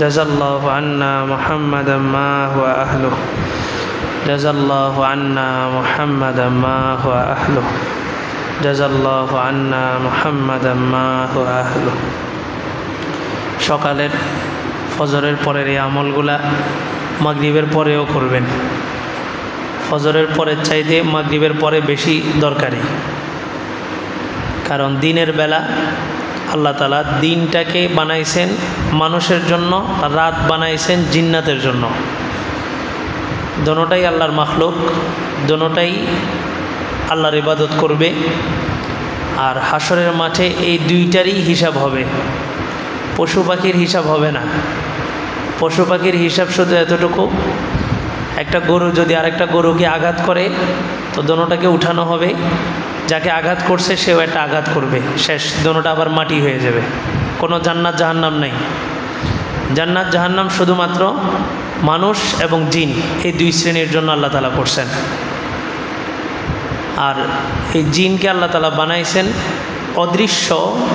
জাযাল্লাহু আন্না মুহাম্মাদাম মা হুয়া আহলুহু জাযাল্লাহু আন্না মুহাম্মাদাম মা হুয়া আহলুহু জাযাল্লাহু আন্না মুহাম্মাদাম মা হুয়া আহলুহু। সকালের ফজরের পরের এই আমলগুলা মাগরিবের পরেও করবেন। ফজরের পরের চাইতে মাগরিবের পরে বেশি দরকারি, কারণ দিনের বেলা আল্লাহ তাআলা দিনটাকে বানাইছেন মানুষের জন্য, রাত বানাইছেন জিন্নাতের জন্য। দোনোটাই আল্লাহর মাখলুক, দোনোটাই আল্লাহর ইবাদত করবে। আর হাসরের মাঠে এই দুইটারই হিসাব হবে, পশু পাখির হিসাব হবে না। পশু পাখির হিসাব শুধু এতটুকু, একটা গরু যদি আরেকটা গরুকে আঘাত করে তো দোনোটাকে উঠানো হবে, যাকে আঘাত করছে সেও একটা আঘাত করবে, শেষ, দোনোটা আবার মাটি হয়ে যাবে। কোনো জান্নাত জাহান্নাম নাই। জান্নাত জাহান্নাম শুধুমাত্র মানুষ এবং জিন, এই দুই শ্রেণীর জন্য আল্লাহ তাআলা করছেন। আর এই জিনকে আল্লাহ তাআলা বানাইছেন অদৃশ্য,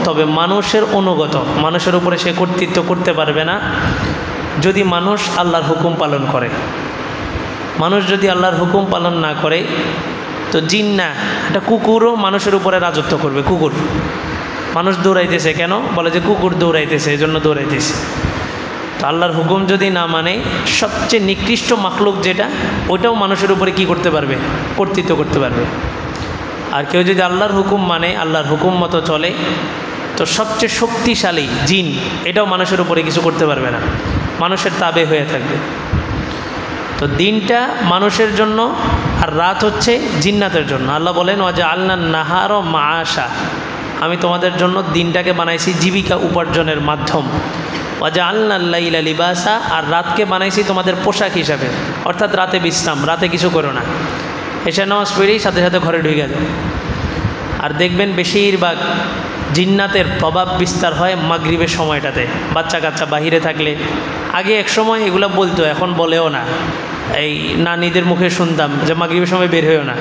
তবে মানুষের অনুগত। মানুষের উপরে সে কর্তৃত্ব করতে পারবে না যদি মানুষ আল্লাহর হুকুম পালন করে। মানুষ যদি আল্লাহর হুকুম পালন না করে তো জিন না, একটা কুকুরও মানুষের উপরে রাজত্ব করবে। কুকুর, মানুষ দৌড়াইতেছে কেন? বলে যে কুকুর দৌড়াইতেছে, এই জন্য দৌড়াইতেছে। তো আল্লাহর হুকুম যদি না মানে, সবচেয়ে নিকৃষ্ট মাখলুক যেটা, ওইটাও মানুষের উপরে কি করতে পারবে? কর্তৃত্ব করতে পারবে। আর কেউ যদি আল্লাহর হুকুম মানে, আল্লাহর হুকুম মতো চলে, তো সবচেয়ে শক্তিশালী জিন, এটাও মানুষের উপরে কিছু করতে পারবে না, মানুষের তাবে হয়ে থাকবে। তো দিনটা মানুষের জন্য আর রাত হচ্ছে জিন্নাতের জন্য। আল্লাহ বলেন ওয়াজআলনা নাহারা মাআশা, আমি তোমাদের জন্য দিনটাকে বানাইছি জীবিকা উপার্জনের মাধ্যম। ওয়াজআলনা লাইলা লিবাসা, আর রাতকে বানাইছি তোমাদের পোশাক হিসাবে, অর্থাৎ রাতে বিশ্রাম, রাতে কিছু করো না, এশা নামাজ পড়েই সাথে সাথে ঘরে ঢুকে যাও। আর দেখবেন বেশিরভাগ জিন্নাতের প্রভাব বিস্তার হয় মাগরিবের সময়টাতে। বাচ্চা কাচ্চা বাহিরে থাকলে, আগে এক সময় এগুলো বলতো, এখন বলেও না। এই নানীদের মুখে শুনতাম যে মাগরিবের সময় বের হয়েও না,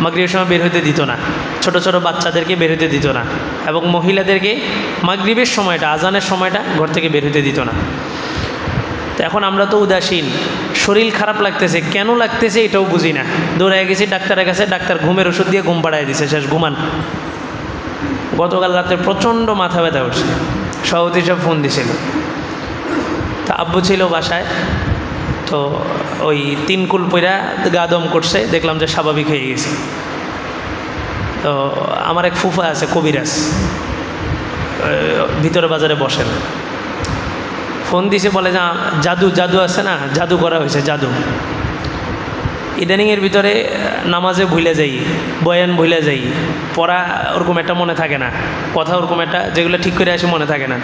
মাগরিবের সময় বের হতে দিত না, ছোট ছোট বাচ্চাদেরকে বের হতে দিত না, এবং মহিলাদেরকে মাগরিবের সময়টা, আজানের সময়টা ঘর থেকে বের হতে দিত না। তো এখন আমরা তো উদাসীন, শরীর খারাপ লাগতেছে, কেন লাগতেছে এটাও বুঝি না, দৌড়ে গেছি ডাক্তারের কাছে, ডাক্তার ঘুমের ওষুধ দিয়ে ঘুম পাড়ায় দিছে, শেষ, ঘুমান। গতকাল রাতে প্রচণ্ড মাথা ব্যথা উঠছে, সভাপতি সব ফোন দিছিল। তা আব্বু ছিল বাসায়, তো ওই 3 কুল পইরা গা দম করছে, দেখলাম যে স্বাভাবিক হয়ে গেছে। তো আমার এক ফুফা আছে কবিরাজ, ভিতরে বাজারে বসেন, ফোন দিছে, বলে যে জাদু জাদু আছে না, জাদু করা হয়েছে, জাদু। ইদানিংয়ের ভিতরে নামাজে ভুলে যাই, বয়ান ভুলে যাই, পড়া ওরকম একটা মনে থাকে না, কথা ওরকম একটা যেগুলো ঠিক করে আসে মনে থাকে না।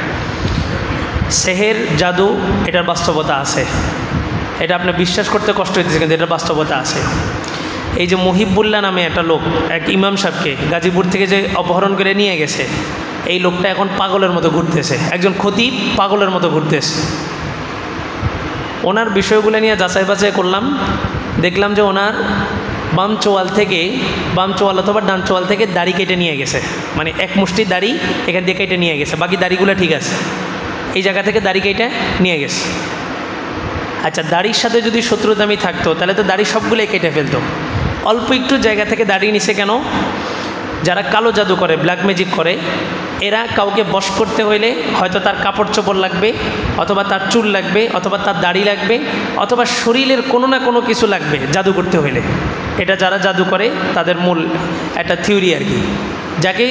সেহের জাদু, এটার বাস্তবতা আছে, এটা আপনি বিশ্বাস করতে কষ্ট হইতেছে, কিন্তু এটার বাস্তবতা আছে। এই যে মুহিবুল্লাহ নামে একটা লোক, এক ইমাম সাহেবকে গাজীপুর থেকে যে অপহরণ করে নিয়ে গেছে, এই লোকটা এখন পাগলের মতো ঘুরতেছে, একজন খতিব পাগলের মতো ঘুরতেছে। ওনার বিষয়গুলো নিয়ে যাচাই বাছাই করলাম, দেখলাম যে ওনার বাম চোয়াল অথবা ডান চোয়াল থেকে দাড়ি কেটে নিয়ে গেছে, মানে এক মুষ্টি দাড়ি এখান দিয়ে কেটে নিয়ে গেছে, বাকি দাড়িগুলো ঠিক আছে, এই জায়গা থেকে দাড়ি কেটে নিয়ে গেছে। আচ্ছা, দাড়ির সাথে যদি শত্রুতামি থাকতো তাহলে তো দাড়ি সবগুলোই কেটে ফেলতো, অল্প একটু জায়গা থেকে দাড়ি নিছে কেন? যারা কালো জাদু করে, ব্ল্যাক ম্যাজিক করে, এরা কাউকে বশ করতে হইলে হয়তো তার কাপড় চোপড় লাগবে, অথবা তার চুল লাগবে, অথবা তার দাড়ি লাগবে, অথবা শরীরের কোনো না কোনো কিছু লাগবে জাদু করতে হইলে। এটা যারা জাদু করে তাদের মূল একটা থিওরি আর কি, যাকে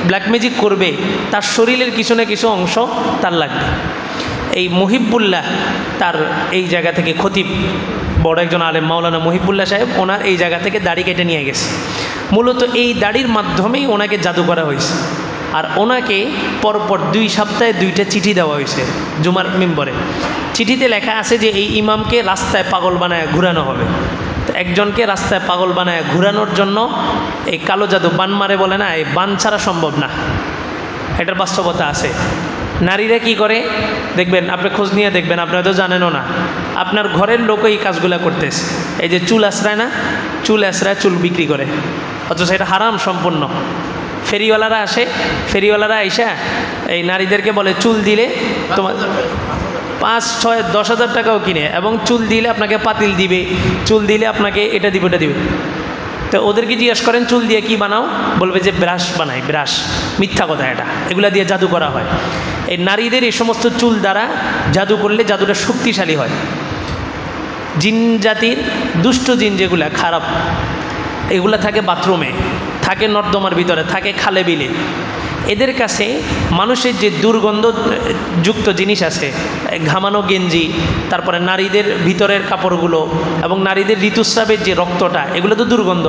ব্ল্যাক ম্যাজিক করবে তার শরীরের কিছু না কিছু অংশ তার লাগবে। এই মুহিবুল্লাহ তার এই জায়গা থেকে, খতিব বড় একজন আলেম মাওলানা মুহিবুল্লাহ সাহেব, ওনার এই জায়গা থেকে দাড়ি কেটে নিয়ে গেছে। মূলত এই দাড়ির মাধ্যমেই ওনাকে জাদু করা হয়েছে। আর ওনাকে পরপর 2 সপ্তাহে 2টা চিঠি দেওয়া হয়েছে জুমার মিম্বরে। চিঠিতে লেখা আছে যে এই ইমামকে রাস্তায় পাগল বানায় ঘুরানো হবে। তো একজনকে রাস্তায় পাগল বানায় ঘুরানোর জন্য এই কালো জাদু, বান মারে বলে না, এই বান ছাড়া সম্ভব না, এটার বাস্তবতা আছে। নারীরা কি করে দেখবেন, আপনি খোঁজ নিয়ে দেখবেন, আপনারা তো জানেনও না, আপনার ঘরের লোকও এই কাজগুলো করতেছে। এই যে চুল আশ্রায় না, চুল আশ্রায় চুল বিক্রি করে, অথচ এটা হারাম সম্পূর্ণ। ফেরিওয়ালারা আসে, ফেরিওয়ালারা আইসা এই নারীদেরকে বলে চুল দিলে তোমার 5, 6, 10,000 টাকাও কিনে, এবং চুল দিলে আপনাকে পাতিল দিবে, চুল দিলে আপনাকে এটা দিবে ওটা দিবে। তো ওদেরকে জিজ্ঞেস করেন চুল দিয়ে কি বানাও, বলবে যে ব্রাশ বানাই, ব্রাশ। মিথ্যা কথা এটা, এগুলা দিয়ে জাদু করা হয়। এই নারীদের এই সমস্ত চুল দ্বারা জাদু করলে জাদুটা শক্তিশালী হয়। জিন জাতির দুষ্ট জিন যেগুলা খারাপ, এগুলা থাকে বাথরুমে, থাকে নর্দমার ভিতরে, থাকে খালে বিলে। এদের কাছে মানুষের যে দুর্গন্ধযুক্ত জিনিস আছে, ঘামানো গেঞ্জি, তারপরে নারীদের ভিতরের কাপড়গুলো এবং নারীদের ঋতুস্রাবের যে রক্তটা, এগুলো তো দুর্গন্ধ।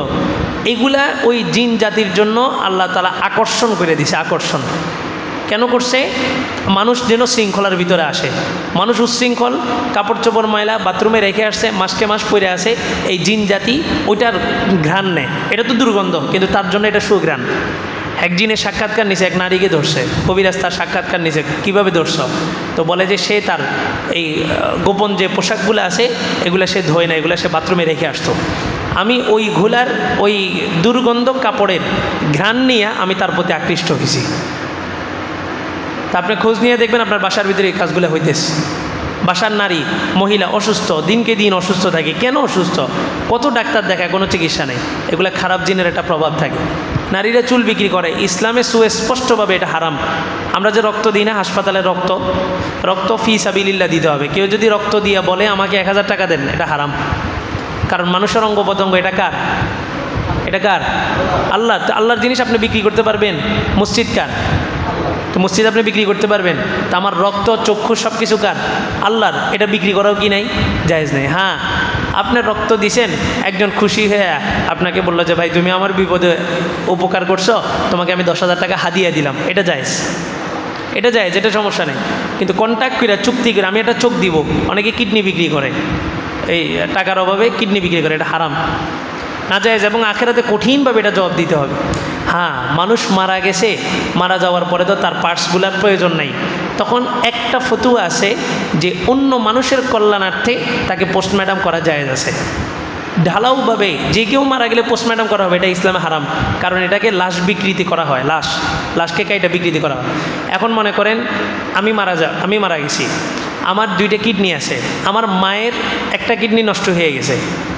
এগুলা ওই জিন জাতির জন্য আল্লাহ তাআলা আকর্ষণ করে দিছে। আকর্ষণ কেন করছে? মানুষ যেন শৃঙ্খলার ভিতরে আসে। মানুষ উচ্ছৃঙ্খল, কাপড় চোপড় ময়লা বাথরুমে রেখে আসছে, মাসকে মাস পরে আসে, এই জিন জাতি ওইটার ঘ্রাণ নেয়। এটা তো দুর্গন্ধ, কিন্তু তার জন্য এটা সুঘ্রাণ। এক জিনের সাক্ষাৎকার নিছে, এক নারীকে ধরছে, কবিরাজ তার সাক্ষাৎকার নিছে, কীভাবে ধরছ? তো বলে যে সে তার এই গোপন যে পোশাকগুলো আছে এগুলো সে ধোয় না, এগুলো সে বাথরুমে রেখে আসতো। আমি ওই ঘোলার ওই দুর্গন্ধ কাপড়ের ঘ্রাণ নিয়ে আমি তার প্রতি আকৃষ্ট হয়েছি। তা আপনি খোঁজ নিয়ে দেখবেন আপনার বাসার ভিতরে এই কাজগুলো হইতেছে। বাসার নারী মহিলা অসুস্থ, দিনকে দিন অসুস্থ থাকে। কেন অসুস্থ? কত ডাক্তার দেখায়, কোনো চিকিৎসা নেই। এগুলো খারাপ জিনের একটা প্রভাব থাকে। নারীরা চুল বিক্রি করে, ইসলামে সুস্পষ্টভাবে এটা হারাম। আমরা যে রক্ত দিই না হাসপাতালে, রক্ত ফি সাবিলিল্লাহ দিতে হবে। কেউ যদি রক্ত দিয়ে বলে আমাকে 1000 টাকা দেন, এটা হারাম। কারণ মানুষের অঙ্গ প্রত্যঙ্গ, এটা কার? এটা কার? আল্লাহ। আল্লাহর জিনিস আপনি বিক্রি করতে পারবেন? মসজিদ কার? তো মসজিদ আপনি বিক্রি করতে পারবেন? তা আমার রক্ত, চক্ষু সব কিছু কার? আল্লাহর। এটা বিক্রি করাও কি নাই? জায়েজ নেই। হ্যাঁ, আপনি রক্ত দিছেন, একজন খুশি হয়ে আপনাকে বললো যে ভাই তুমি আমার বিপদে উপকার করছো, তোমাকে আমি 10,000 টাকা হাদিয়া দিলাম, এটা জায়েজ। এটা জায়েজ, এটা সমস্যা নেই। কিন্তু কন্ট্যাক্ট করে, চুক্তি করে আমি একটা চোখ দিব, অনেকে কিডনি বিক্রি করে, এই টাকার অভাবে কিডনি বিক্রি করে, এটা হারাম, নাজায়েজ, এবং আখেরাতে কঠিনভাবে এটা জবাব দিতে হবে। হ্যাঁ, মানুষ মারা গেছে, মারা যাওয়ার পরে তো তার পার্টসগুলোর প্রয়োজন নেই, তখন একটা ফতুয়া আছে যে অন্য মানুষের কল্যাণার্থে তাকে পোস্টমর্টম করা জায়েজ আছে। ঢালাওভাবে যে কেউ মারা গেলে পোস্টমর্টম করা হবে, এটা ইসলামে হারাম। কারণ এটাকে লাশ বিকৃতি করা হয়, লাশকে কাইটা বিকৃতি করা হয়। এখন মনে করেন আমি মারা গেছি, আমার 2টা কিডনি আছে, আমার মায়ের একটা কিডনি নষ্ট হয়ে গেছে।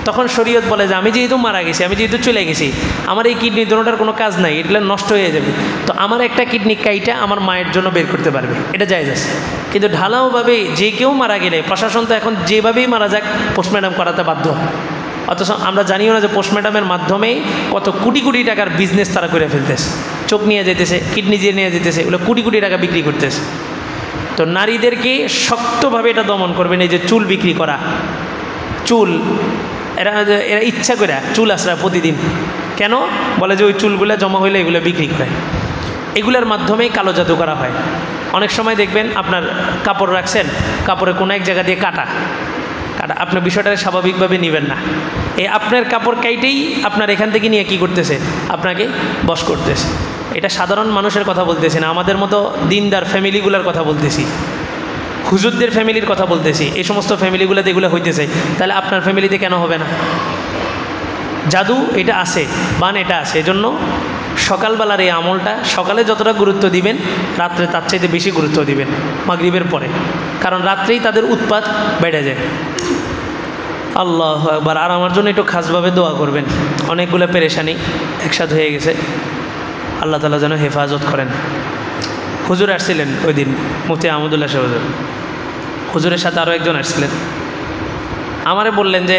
তখন শরীয়ত বলে যে আমি যেহেতু মারা গেছি, আমি যেহেতু চলে গেছি, আমার এই কিডনি দুটোটার কোনো কাজ নাই, এগুলো নষ্ট হয়ে যাবে, তো আমার একটা কিডনি কাইটা আমার মায়ের জন্য বের করতে পারবে, এটা জায়েজ আছে। কিন্তু ঢালাওভাবে যে কেউ মারা গেলে প্রশাসন তো এখন যেভাবেই মারা যাক পোস্টমর্টম করাতে বাধ্য। অথচ আমরা জানিও না যে পোস্টমর্টমের মাধ্যমেই কত কোটি কোটি টাকার বিজনেস তারা করে ফেলতেছে। চোখ নিয়ে যেতেছে, কিডনি দিয়ে নিয়ে যেতেছে, এগুলো কোটি কোটি টাকা বিক্রি করতেছে। তো নারীদেরকে শক্তভাবে এটা দমন করবেন। এই যে চুল বিক্রি করা, চুল এরা ইচ্ছা করে চুল আসরা প্রতিদিন, কেন বলে যে ওই চুলগুলো জমা হইলে এগুলো বিক্রি করে। এগুলোর মাধ্যমেই কালো জাদু করা হয়। অনেক সময় দেখবেন আপনার কাপড় রাখছেন, কাপড়ে কোনো এক জায়গা দিয়ে কাটা, আপনার বিষয়টা স্বাভাবিকভাবে নেবেন না। এই আপনার কাপড় কাইটেই আপনার এখান থেকে নিয়ে কি করতেছে, আপনাকে বশ করতেছে। এটা সাধারণ মানুষের কথা বলতেছি না, আমাদের মতো দিনদার ফ্যামিলিগুলোর কথা বলতেছি, হুজুরদের ফ্যামিলির কথা বলতেছি। এই সমস্ত ফ্যামিলিগুলোতে এগুলো হইতেছে, তাহলে আপনার ফ্যামিলিতে কেন হবে না? জাদু এটা আছে, বান এটা আছে। এজন্য সকালবেলার এই আমলটা সকালে যতটা গুরুত্ব দিবেন, রাত্রে তার চাইতে বেশি গুরুত্ব দিবেন মাগরিবের পরে, কারণ রাত্রেই তাদের উৎপাত বেড়ে যায়। আল্লাহু আকবার। আর আমার জন্য একটু খাসভাবে দোয়া করবেন, অনেকগুলো পেরেশানি একসাথে হয়ে গেছে, আল্লাহ তাআলা যেন হেফাজত করেন। হুজুর আসছিলেন ওই দিন, মুফতি আহমদুল্লাহ সাহেব হুজুর, হুজুরের সাথে আরও একজন আসছিলেন। আমারে বললেন যে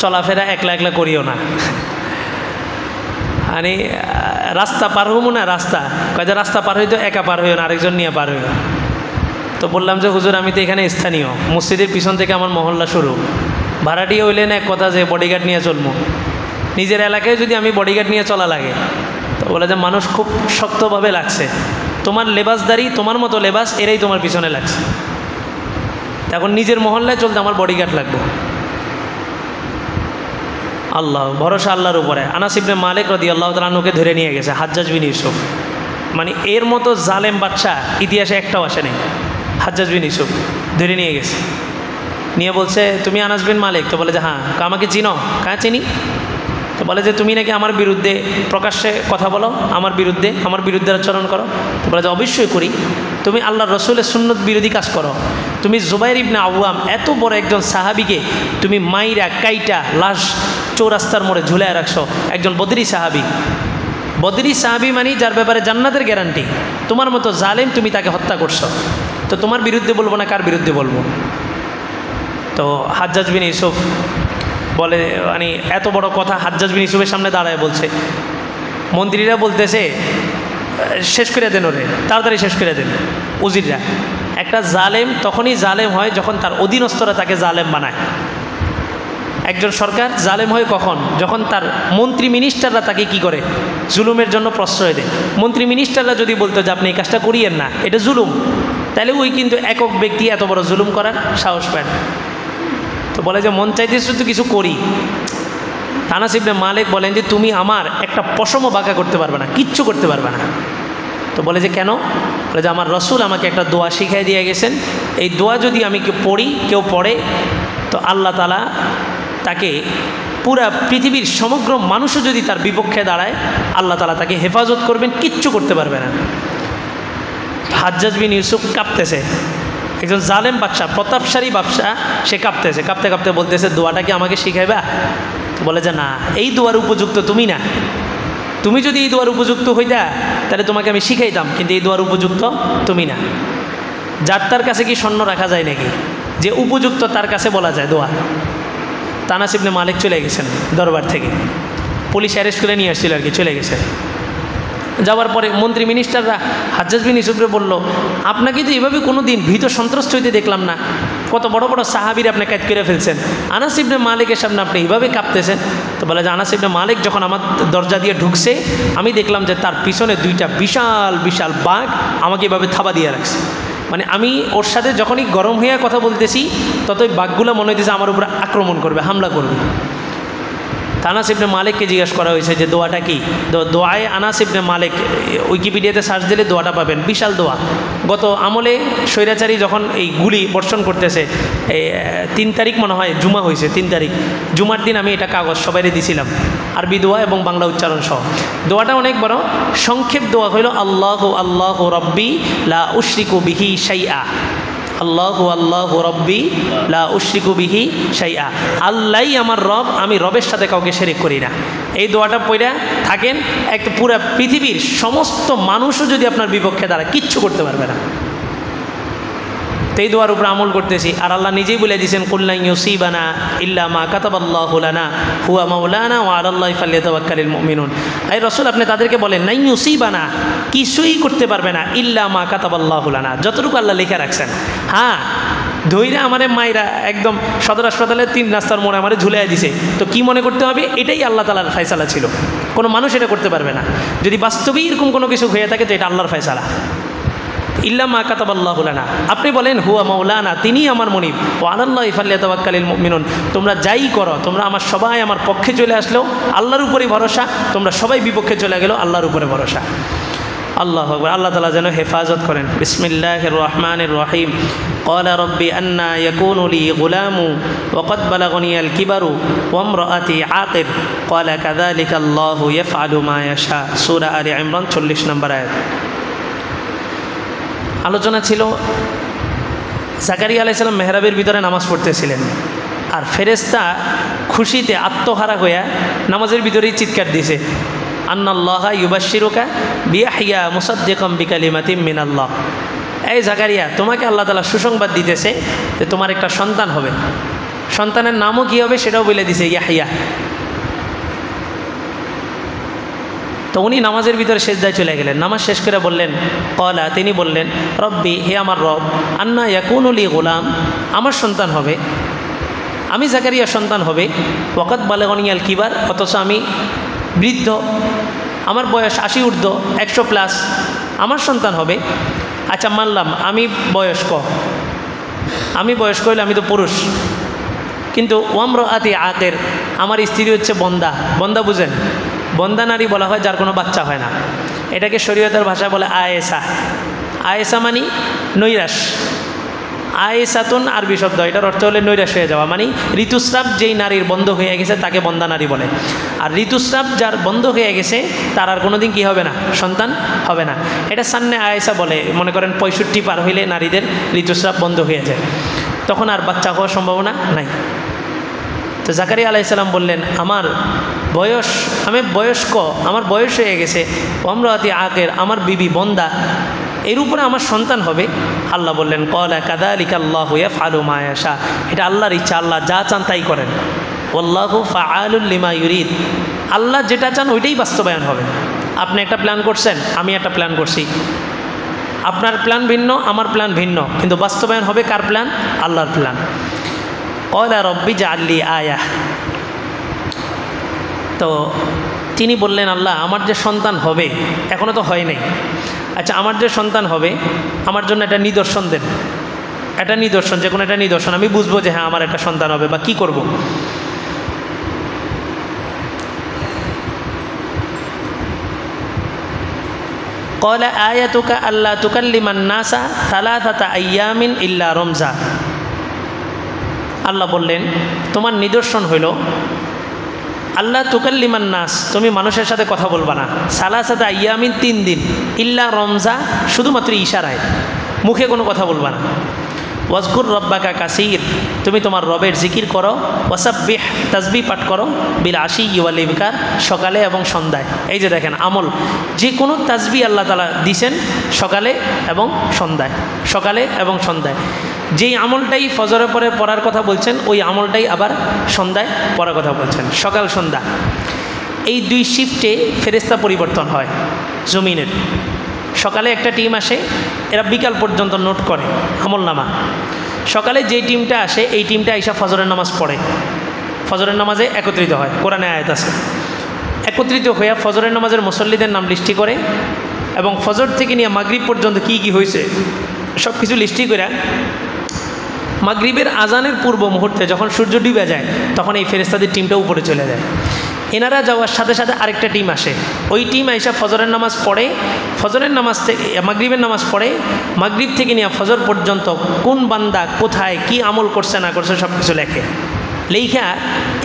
চলাফেরা একলা একলা করিও না, মানে রাস্তা পার হবো না, রাস্তা পার হইতো একা পার হইও না, আরেকজন নিয়ে পার হইও। তো বললাম যে হুজুর আমি তো এখানে স্থানীয়, মসজিদের পিছন থেকে আমার মহল্লা শুরু, ভাড়াটিয়ে হইলেন এক কথা যে বডিগার্ড নিয়ে চলবো, নিজের এলাকায় যদি আমি বডিগার্ড নিয়ে চলা লাগে, তো বলে যে মানুষ খুব শক্তভাবে লাগছে, তোমার লেবাসদারি, তোমার মতো লেবাস এরাই তোমার পিছনে লাগছে, এখন নিজের মহল্লায় চলতে আমার বডিগার্ড লাগবে। আল্লাহ ভরসা আল্লাহর উপরে। আনাস ইবনে মালিক রাদিয়াল্লাহু তাআলা আনহুকে ধরে নিয়ে গেছে হাজ্জাজ বিন ইউসুফ, মানে এর মতো জালেম বাদশা ইতিহাসে একটাও আসে নাই। হাজ্জাজ বিন ইউসুফ ধরে নিয়ে গেছে, নিয়ে বলছে তুমি আনাস বিন মালিক? তো বলে যে হ্যাঁ। আমাকে চিনো? কাঁ চিনি? তো বলে যে তুমি নাকি আমার বিরুদ্ধে প্রকাশ্যে কথা বলো, আমার বিরুদ্ধে আচরণ করো। তো বলে যে অবশ্যই করি। তুমি আল্লাহর রসুলের সুন্নত বিরোধী কাজ করো। তুমি জুবাইর ইবনে আওয়াম এত বড় একজন সাহাবিকে তুমি মাইরা কাইটা লাশ চৌরাস্তার মোড়ে ঝুলায় রাখছো, একজন বদরি সাহাবি মানে যার ব্যাপারে জান্নাতের গ্যারান্টি, তোমার মতো জালেম তুমি তাকে হত্যা করছো। তো তোমার বিরুদ্ধে বলবো না কার বিরুদ্ধে বলবো? তো হাজ্জাজ বিন ইউসুফ বলে, মানে এত বড় কথা হাজ্জাজ বিন ইউসুফের সামনে দাঁড়ায় বলছে। মন্ত্রীরা বলতেছে শেষ করে দেন, ওরে তাড়াতাড়ি শেষ করে দেন। উজিররা, একটা জালেম তখনই জালেম হয় যখন তার অধীনস্থরা তাকে জালেম বানায়। একজন সরকার জালেম হয় কখন? যখন তার মন্ত্রী মিনিস্টাররা তাকে কি করে? জুলুমের জন্য প্রশ্রয় দেয়। মন্ত্রী মিনিস্টাররা যদি বলতো যে আপনি এই কাজটা করিয়েন না, এটা জুলুম, তাহলে ওই কিন্তু একক ব্যক্তি এত বড় জুলুম করার সাহস পায় না। তো বলে যে মন চাইতেছে তো কিছু করি। আনাস ইবনে মালিক বলেন যে তুমি আমার একটা পশমও বাঁকা করতে পারবে না, কিচ্ছু করতে পারবে না। তো বলে যে কেন? বলে যে আমার রসুল আমাকে একটা দোয়া শিখাই দিয়ে গেছেন, এই দোয়া যদি আমি কেউ পড়ে তো আল্লাহ তাআলা তাকে পুরা পৃথিবীর সমগ্র মানুষও যদি তার বিপক্ষে দাঁড়ায় আল্লাহ তাআলা তাকে হেফাজত করবেন, কিচ্ছু করতে পারবে না। হাজ্জাজ বিন ইউসুফ কাঁপতেছে, একজন জালেম বাদশা, প্রতাপশালী বাদশা, সে কাঁপতেছে, কাঁপতে কাঁপতে বলতেছে দোয়াটা কি আমাকে শিখাইবা? বলে যে না, এই দোয়ার উপযুক্ত তুমি না। তুমি যদি এই দোয়ার উপযুক্ত হইতা তাহলে তোমাকে আমি শিখাইতাম, কিন্তু এই দোয়ার উপযুক্ত তুমি না। যার তার কাছে কি স্বর্ণ রাখা যায় নাকি? যে উপযুক্ত তার কাছে বলা যায় দোয়া। আনাস ইবনে মালিক চলে গেছেন দরবার থেকে, পুলিশ অ্যারেস্ট করে নিয়ে আসছিল আর কি, চলে গেছে। যাওয়ার পরে মন্ত্রী মিনিস্টাররা হাজ্জাজ বিন ইউসুফরে বলল, আপনাকে তো এভাবে কোনো দিন ভীত সন্ত্রস্ত হইতে দেখলাম না, কত বড় বড় সাহাবীর আপনি কাজ করে ফেলছেন, আনাস ইবনে মালিকের সামনে আপনি এইভাবে কাঁপতেছেন। তো বলে যে আনাস ইবনে মালিক যখন আমার দরজা দিয়ে ঢুকছে আমি দেখলাম যে তার পিছনে দুইটা বিশাল বিশাল বাঘ আমাকে এভাবে থাবা দিয়ে রাখছে। মানে আমি ওর সাথে যখনই গরম হয়ে কথা বলতেছি ততই বাঘগুলো মনে হইতেছে আমার উপরে আক্রমণ করবে, হামলা করবে। আনাস ইবনে মালিককে জিজ্ঞাসা করা হয়েছে যে দোয়াটা কি? দোয়ায় আনাস ইবনে মালিক উইকিপিডিয়াতে সার্চ দিলে দোয়াটা পাবেন, বিশাল দোয়া। গত আমলে স্বৈরাচারী যখন এই গুলি বর্ষণ করতেছে, এই 3 তারিখ মনে হয় জুমা হয়েছে, 3 তারিখ জুমার দিন আমি এটা কাগজ সবাইরে দিছিলাম, আরবি দোয়া এবং বাংলা উচ্চারণ সহ। দোয়াটা অনেক বড়, সংক্ষেপ দোয়া হইল আল্লাহু আল্লাহু রব্বি লা উশরিকু বিহি শাইআ। আল্লাহু আল্লাহু রব্বি লা উশরিকু বিহি শাইআ, আল্লাহই আমার রব, আমি রবের সাথে কাউকে শিরক করি না। এই দোয়াটা পড়ে থাকেন, একটা পুরা পৃথিবীর সমস্ত মানুষও যদি আপনার বিপক্ষে দাঁড়ায় কিচ্ছু করতে পারবে না। তো এই দোয়ার উপর আমল করতেছি। আর আল্লাহ নিজেই বলে দিয়েছেন কুল লা ইউসিবানা ইল্লা মা কাতাবাল্লাহু লানা হুয়া মাওলানা ওয়া আলাল্লাহি ফালিয়াতাওয়াক্কালিল মুমিনুন। এই রাসূল আপনি তাদেরকে বলেন লা ইউসিবানা, কিছুই করতে পারবে না, ইল্লা মা কাতাবাল্লাহু লানা, যতটুকু আল্লাহ লিখে রাখছেন। হ্যাঁ, ধৈর্য আমারে মাইরা একদম সদর হাসপাতালে 3 রাস্তার মোড়ে আমারে ঝুলিয়ে দিছে, তো কি মনে করতে হবে? এটাই আল্লাহ তাআলার ফয়সালা ছিল, কোনো মানুষ এটা করতে পারবে না। যদি বাস্তবেই এরকম কোনো কিছু হয়ে থাকে তো এটা আল্লাহর ফয়সালা। ইল্লা মা কাতাবাল্লাহু লানা, আপনি বলেন হুয়া মাওলানা, তিনি আমার মনিব, ওয়া আলাল্লাহি ফালিয়াতাওয়াক্কালিল মুমিনুন, তোমরা যাই করো, তোমরা আমার সবাই আমার পক্ষে চলে আসলেও আল্লাহর উপরেই ভরসা, তোমরা সবাই বিপক্ষে চলে গেলেও আল্লাহর উপরে ভরসা। আল্লাহু আকবার। আল্লাহ তাআলা যেন হেফাজত করেন। বিসমিল্লাহির রহমানির রহিম। قال رب أنى يكون لي غلام وقد بلغني الكبر وامرأتي عاقر قال كذلك الله يفعل ما يشاء। সূরা আলে ইমরান 40 নম্বর আয়াত। আলোচনা ছিল জাকারিয়া আলাইহিস সালাম মেহরাবের ভিতরে নামাজ পড়তেছিলেন, আর ফেরেশতা খুশিতে আত্মহারা হয়ে নামাজের ভিতরেই চিৎকার দিয়েছে, আন্নাল্লাহা ইউবাশশিরুকা বিয়াহইয়া মুসাদ্দিকাম বিকালিমাতিম মিনাল্লাহ। এই জাকারিয়া, তোমাকে আল্লাহ তাআলা সুসংবাদ দিতেছে যে তোমার একটা সন্তান হবে, সন্তানের নামও কী হবে সেটাও বলে দিছে, ইয়াহইয়া। তো উনি নামাজের ভিতরে সেজদায় চলে গেলেন, নামাজ শেষ করে বললেন কলা, তিনি বললেন রব্বি, হে আমার রব, আন্না ইয়াকুনু লি গুলাম, আমার সন্তান হবে, আমি জাকারিয়া সন্তান হবে, ওয়াকাদ বালাগনিয়াল কিবার, অথচ আমি বৃদ্ধ, আমার বয়স 80 ঊর্ধ্ব, 100+, আমার সন্তান হবে। আচ্ছা মানলাম আমি বয়স্ক হইলে আমি তো পুরুষ, কিন্তু ওয়ামরাআতি আকির, আমার স্ত্রী হচ্ছে বন্দা। বন্দা বুঝেন? বন্দা নারী বলা হয় যার কোনো বাচ্চা হয় না, এটাকে শরীয়তের ভাষায় বলে আয়েসা। আয়েসা মানে নৈরাশ। আয়েসাতুন আরবি শব্দ, এটার অর্থ হলে নৈরাশ হয়ে যাওয়া, মানে ঋতুস্রাব যেই নারীর বন্ধ হয়ে গেছে তাকে বন্ধা নারী বলে। আর ঋতুস্রাব যার বন্ধ হয়ে গেছে তার আর কোনোদিন কী হবে না, সন্তান হবে না। এটা সান্নে আয়েসা বলে, মনে করেন 65 পার হইলে নারীদের ঋতুস্রাব বন্ধ হয়ে যায়, তখন আর বাচ্চা হওয়ার সম্ভাবনা নাই। তো জাকারিয়া আলাইহিস সালাম বললেন, আমি বয়স্ক, আমার বয়স হয়ে গেছে, অমরাতি আগের, আমার বিবি বন্দা, এর উপরে আমার সন্তান হবে। আল্লাহ বললেন, ক্বালা কাযালিকা আল্লাহু ইয়াফআলু মা ইয়াশা, এটা আল্লাহর ইচ্ছা, আল্লাহ যা চান তাই করেন। ওয়াল্লাহু ফাআলুল লিমা ইউরিদ, আল্লাহ যেটা চান ওইটাই বাস্তবায়ন হবে। আপনি একটা প্ল্যান করছেন, আমি একটা প্ল্যান করছি, আপনার প্ল্যান ভিন্ন, আমার প্ল্যান ভিন্ন, কিন্তু বাস্তবায়ন হবে কার প্ল্যান? আল্লাহর প্ল্যান। ক্বালা রব্বি জাআললি আয়া, তো তিনি বললেন, আল্লাহ আমার যে সন্তান হবে, এখনও তো হয় নাই, আচ্ছা আমার যে সন্তান হবে আমার জন্য একটা নিদর্শন দেন, একটা নিদর্শন, যে কোনো একটা নিদর্শন, আমি বুঝবো যে হ্যাঁ আমার একটা সন্তান হবে, বা কি করব। ক্বালা আয়াতুকা আল্লা তুকাল্লিমান নাসা সালাসাতা আইয়ামিন ইল্লা রমজা, আল্লাহ বললেন তোমার নিদর্শন হইল আল্লাহ তুকাল্লিমান নাস, তুমি মানুষের সাথে কথা বলবা না, সালাসাতা আইয়ামিন 3 দিন, ইল্লা রমজা, শুধুমাত্র ইশারায়, মুখে কোনো কথা বলবা না। ওয়াজকুর রব্বাকা কাসীর, তুমি তোমার রবের জিকির করো, ওয়াসাব্বিহ, তাসবিহ পাঠ করো, বিল আশি ওয়াল ইবকার, সকালে এবং সন্ধ্যায়। এই যে দেখেন আমল, যে কোনো তাসবিহ আল্লাহ তাআলা দিছেন সকালে এবং সন্ধ্যায়, সকালে এবং সন্ধ্যায়। যেই আমলটাই ফজরের পরে পড়ার কথা বলছেন, ওই আমলটাই আবার সন্ধ্যায় পড়ার কথা বলছেন, সকাল সন্ধ্যা। এই 2 শিফটে ফেরেশতা পরিবর্তন হয় জমিনের। সকালে একটা টিম আসে, এরা বিকাল পর্যন্ত নোট করে আমলনামা। সকালে যে টিমটা আসে, এই টিমটা আইসা ফজরের নামাজ পড়ে, ফজরের নামাজে একত্রিত হয়, কোরআনে আয়াত আছে, একত্রিত হইয়া ফজরের নামাজের মুসল্লিদের নাম লিস্টি করে, এবং ফজর থেকে নিয়ে মাগরিব পর্যন্ত কি কি হয়েছে সব কিছু লিস্টি করে মাগরিবের আজানের পূর্ব মুহূর্তে যখন সূর্য ডুবে যায়, তখন এই ফেরেশতাদের টিমটা উপরে চলে যায়। এনারা যাওয়ার সাথে সাথে আরেকটা টিম আসে, ওই টিম আইসা ফজরের নামাজ পড়ে, ফজরের নামাজ থেকে মাগরিবের নামাজ পড়ে, মাগরিব থেকে নিয়ে ফজর পর্যন্ত কোন বান্দা কোথায় কি আমল করছে না করছে সব কিছু লেখে। লেখা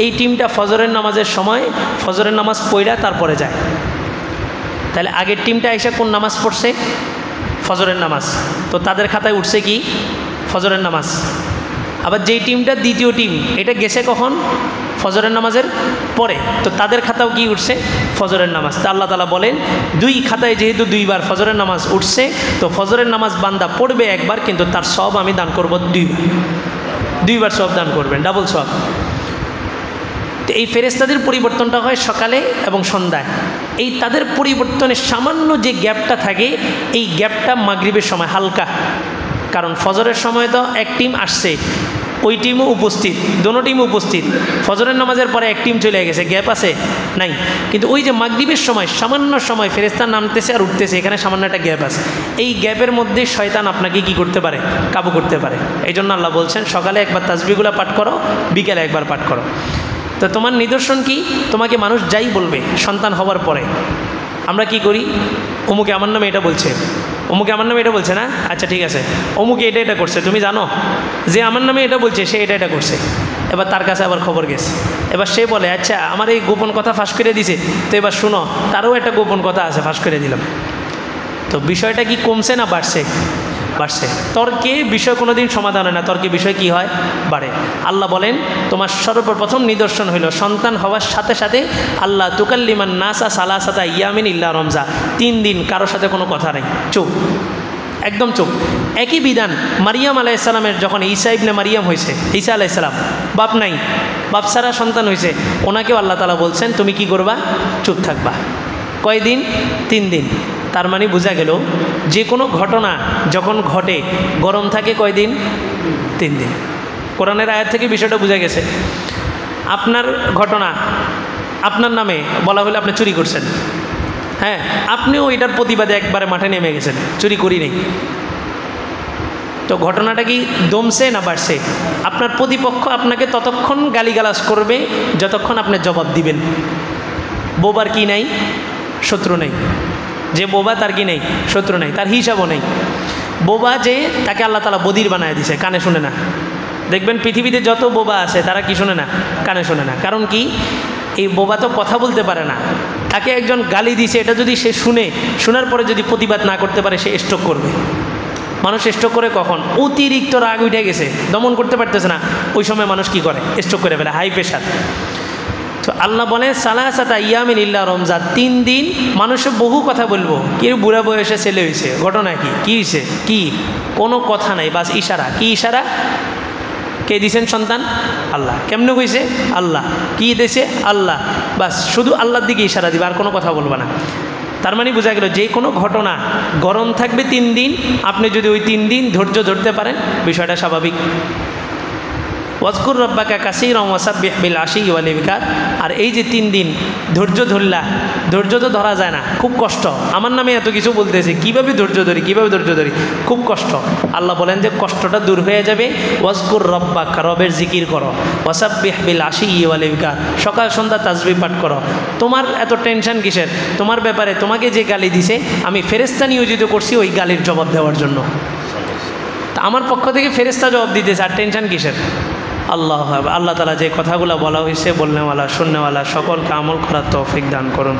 এই টিমটা ফজরের নামাজের সময় ফজরের নামাজ পড়া তারপরে যায়। তাহলে আগের টিমটা আইসা কোন নামাজ পড়ছে? ফজরের নামাজ, তো তাদের খাতায় উঠছে কি? ফজরের নামাজ। আবার যেই টিমটা দ্বিতীয় টিম, এটা গেছে কখন? ফজরের নামাজের পরে, তো তাদের খাতাও কি উঠছে? ফজরের নামাজ। তা আল্লাহ তাআলা বলেন 2 খাতায় যেহেতু 2 বার ফজরের নামাজ উঠছে, তো ফজরের নামাজ বান্দা পড়বে একবার, কিন্তু তার সব আমি দান করব 2 বার সব দান করবেন, ডাবল সব। তো এই ফেরেশতাদের পরিবর্তনটা হয় সকালে এবং সন্ধ্যায়। এই তাদের পরিবর্তনের সামান্য যে গ্যাপটা থাকে, এই গ্যাপটা মাগরিবের সময় হালকা, কারণ ফজরের সময় তো এক টিম আসছে, ওই টিমও উপস্থিত, দোনো টিম উপস্থিত, ফজরের নামাজের পরে এক টিম চলে গেছে, গ্যাপ আছে নাই। কিন্তু ওই যে মাগরিবের সময় সামান্য সময় ফেরেশতা নামতেছে আর উঠতেছে, এখানে সামান্য একটা গ্যাপ আছে। এই গ্যাপের মধ্যে শয়তান আপনাকে কি করতে পারে? কাবু করতে পারে। এই জন্য আল্লাহ বলছেন সকালে একবার তাসবিহগুলো পাঠ করো, বিকেলে একবার পাঠ করো। তো তোমার নিদর্শন কি? তোমাকে মানুষ যাই বলবে সন্তান হওয়ার পরে, আমরা কি করি? অমুকে আমার নামে এটা বলছে, অমুকে আমার নামে এটা বলছে না, আচ্ছা ঠিক আছে, অমুকে এটা এটা করছে, তুমি জানো যে আমার নামে এটা বলছে, সে এটা এটা করছে। এবার তার কাছে আবার খবর গেছে, এবার সে বলে আচ্ছা আমার এই গোপন কথা ফাঁস করে দিছে, তো এবার শুনো তারও একটা গোপন কথা আছে, ফাঁস করে দিলাম। তো বিষয়টা কি কমছে না বাড়ছে? বাড়ছে। তর্কে বিষয় কোনো দিন সমাধান হয় না, তর্কে বিষয় কি হয়? বাড়ে। আল্লাহ বলেন তোমার সর্বপ্রথম নিদর্শন হইল সন্তান হওয়ার সাথে সাথে আল্লাহ তুকাল্লিমান নাসা সালাসাতা ইয়ামিন ইল্লা রমজা, 3 দিন কারোর সাথে কোনো কথা নেই, চুপ, একদম চুপ। একই বিধান মারিয়াম আলাইহিস সালামের যখন ঈসা ইবনে মারিয়াম হয়েছে, ঈসা আলাইহিস সালাম বাপ নাই, বাপ ছাড়া সন্তান হয়েছে, ওনাকেও আল্লাহ তাআলা বলছেন তুমি কি করবা? চুপ থাকবা। কয়দিন? 3 দিন। তার মানে বোঝা গেল যে কোনো ঘটনা যখন ঘটে গরম থাকে কয়দিন? 3 দিন। কোরআনের আয়াত থেকে বিষয়টা বোঝা গেছে। আপনার ঘটনা আপনার নামে বলা হলে আপনি চুরি করছেন, হ্যাঁ, আপনিও এটার প্রতিবাদে একবারে মাঠে নেমে গেছেন, চুরি করি নেই, তো ঘটনাটা কি দমছে না বাড়ছে? আপনার প্রতিপক্ষ আপনাকে ততক্ষণ গালিগালাজ করবে যতক্ষণ আপনি জবাব দিবেন। বোবার কি নাই? শত্রু নেই। যে বোবা তার কি নেই? শত্রু নেই, তার হিসাবও নেই। বোবা যে তাকে আল্লাহ তাআলা বধির বানায় দিছে, কানে শুনে না। দেখবেন পৃথিবীতে যত বোবা আছে তারা কি শোনে না? কানে শোনে না। কারণ কি? এই বোবা তো কথা বলতে পারে না। তাকে একজন গালি দিছে, এটা যদি সে শোনার পরে যদি প্রতিবাদ না করতে পারে, সে স্ট্রোক করবে। মানুষ স্ট্রোক করে কখন? অতিরিক্ত রাগ উঠে গেছে, দমন করতে পারতেছে না, ওই সময় মানুষ কি করে? স্ট্রোক করে ফেলে, হাই প্রেশার। তো আল্লাহ বলে সালাসাতা ইয়ামিন ইল্লা রমজান, 3 দিন মানুষে বহু কথা বলবো। কেউ বুড়া বয়সে ছেলে হয়েছে, ঘটনা কি হয়েছে? কি? কোনো কথা নাই, বাস ইশারা। কি ইশারা? কে দিছেন সন্তান? আল্লাহ। কেমনে হয়েছে? আল্লাহ। কি দিয়েছে? আল্লাহ। বাস শুধু আল্লাহর দিকে ইশারা দিবে, আর কোনো কথা বলবে না। তার মানে বোঝা গেল যে কোনো ঘটনা গরম থাকবে 3 দিন, আপনি যদি ওই 3 দিন ধৈর্য ধরতে পারেন, বিষয়টা স্বাভাবিক। ওয়াজকুর রব্বাকা কাসীরান ওয়াসাব্বিহ বিল আশি ওয়াল ইবকার। আর এই যে 3 দিন ধৈর্য ধরলা, ধৈর্য তো ধরা যায় না, খুব কষ্ট। আমার নামে এত কিছু বলতেছে, কীভাবে ধৈর্য ধরি, কীভাবে ধৈর্য ধরি, খুব কষ্ট। আল্লাহ বলেন যে কষ্টটা দূর হয়ে যাবে। ওয়াজকুর রব্বাকা, রবের জিকির করো। ওয়াসাব্বিহ বিল আশি ওয়াল ইবকার, সকাল সন্ধ্যা তাসবিহ পাঠ করো। তোমার এত টেনশন কিসের? তোমার ব্যাপারে তোমাকে যে গালি দিছে, আমি ফেরেশতা নিয়োজিত করছি ওই গালির জবাব দেওয়ার জন্য। তা আমার পক্ষ থেকে ফেরেশতা জবাব দিতেছে, আর টেনশন কিসের? আল্লাহ তাআলা যে কথাগুলো বলা হয়েছে, বলনেওয়ালা শুননেওয়ালা সকলকে আমল করার তৌফিক দান করুন।